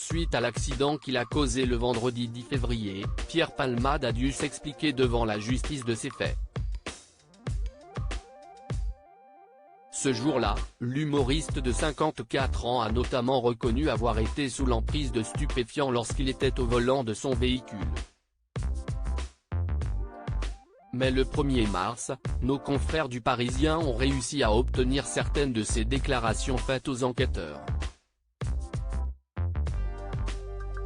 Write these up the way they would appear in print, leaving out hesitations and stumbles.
Suite à l'accident qu'il a causé le vendredi 10 février, Pierre Palmade a dû s'expliquer devant la justice de ses faits. Ce jour-là, l'humoriste de 54 ans a notamment reconnu avoir été sous l'emprise de stupéfiants lorsqu'il était au volant de son véhicule. Mais le 1er mars, nos confrères du Parisien ont réussi à obtenir certaines de ces déclarations faites aux enquêteurs.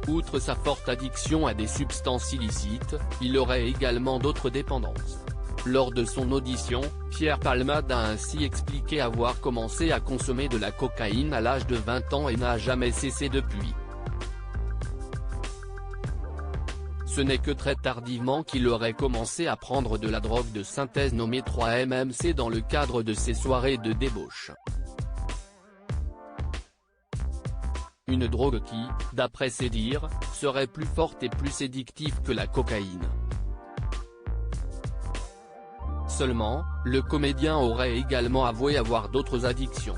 Outre sa forte addiction à des substances illicites, il aurait également d'autres dépendances. Lors de son audition, Pierre Palmade a ainsi expliqué avoir commencé à consommer de la cocaïne à l'âge de 20 ans et n'a jamais cessé depuis. Ce n'est que très tardivement qu'il aurait commencé à prendre de la drogue de synthèse nommée 3-MMC dans le cadre de ses soirées de débauche. Une drogue qui, d'après ses dires, serait plus forte et plus séductive que la cocaïne. Seulement, le comédien aurait également avoué avoir d'autres addictions.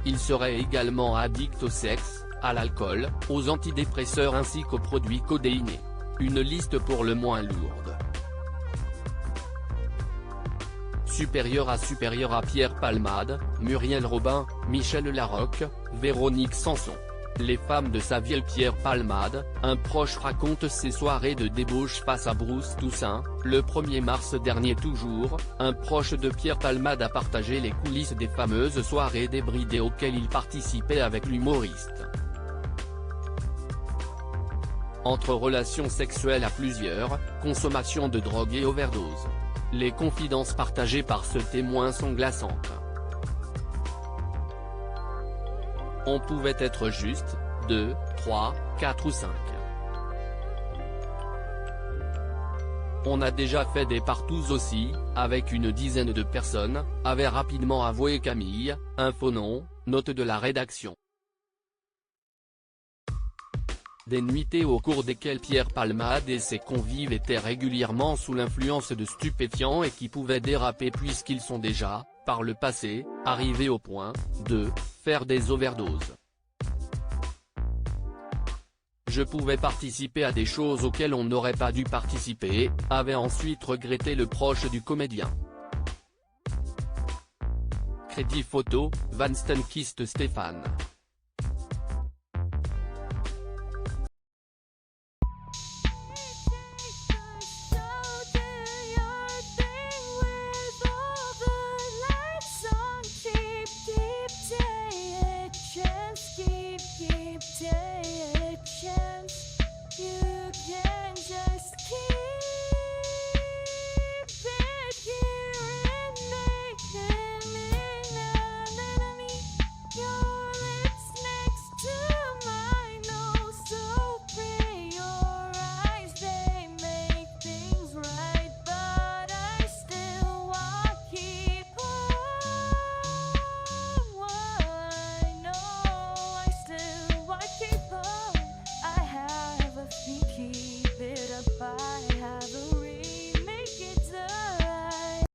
Il serait également addict au sexe, à l'alcool, aux antidépresseurs ainsi qu'aux produits codéinés. Une liste pour le moins lourde. Supérieur à Pierre Palmade, Muriel Robin, Michel Larocque, Véronique Sanson. Les femmes de sa vie. Pierre Palmade, un proche raconte ses soirées de débauche face à Bruce Toussaint. Le 1er mars dernier toujours, un proche de Pierre Palmade a partagé les coulisses des fameuses soirées débridées auxquelles il participait avec l'humoriste. Entre relations sexuelles à plusieurs, consommation de drogue et overdose. Les confidences partagées par ce témoin sont glaçantes. On pouvait être juste, 2, 3, 4 ou 5. On a déjà fait des partous aussi, avec une dizaine de personnes, avait rapidement avoué Camille, Infonon, note de la rédaction. Des nuitées au cours desquelles Pierre Palmade et ses convives étaient régulièrement sous l'influence de stupéfiants et qui pouvaient déraper puisqu'ils sont déjà, par le passé, arrivés au point, de faire des overdoses. Je pouvais participer à des choses auxquelles on n'aurait pas dû participer, avait ensuite regretté le proche du comédien. Crédit photo, Van Stenkist Stéphane.